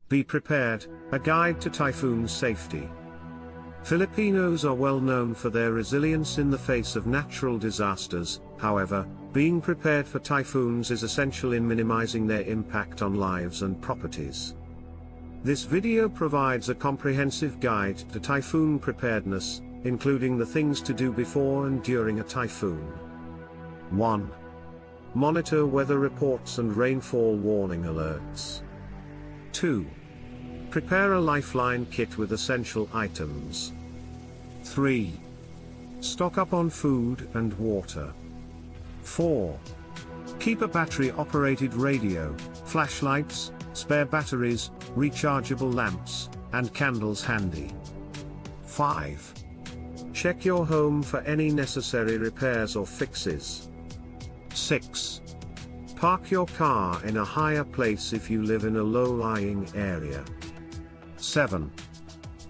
Be prepared, a guide to typhoon safety. Filipinos are well known for their resilience in the face of natural disasters. However, being prepared for typhoons is essential in minimizing their impact on lives and properties. This video provides a comprehensive guide to typhoon preparedness, including the things to do before and during a typhoon. 1. Monitor weather reports and rainfall warning alerts. 2. Prepare a lifeline kit with essential items. 3. Stock up on food and water. 4. Keep a battery-operated radio, flashlights, spare batteries, rechargeable lamps, and candles handy. 5. Check your home for any necessary repairs or fixes. 6. Park your car in a higher place if you live in a low-lying area. 7.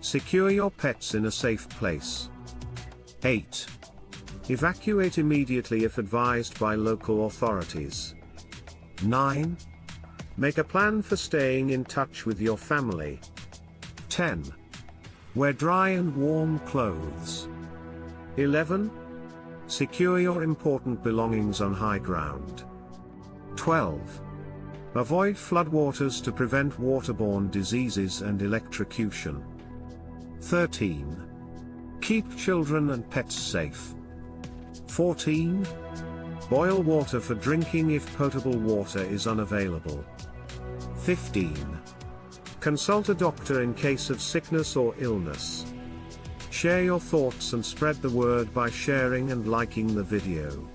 Secure your pets in a safe place. 8. Evacuate immediately if advised by local authorities. 9. Make a plan for staying in touch with your family. 10. Wear dry and warm clothes. 11. Secure your important belongings on high ground. 12. Avoid floodwaters to prevent waterborne diseases and electrocution. 13. Keep children and pets safe. 14. Boil water for drinking if potable water is unavailable. 15. Consult a doctor in case of sickness or illness. Share your thoughts and spread the word by sharing and liking the video.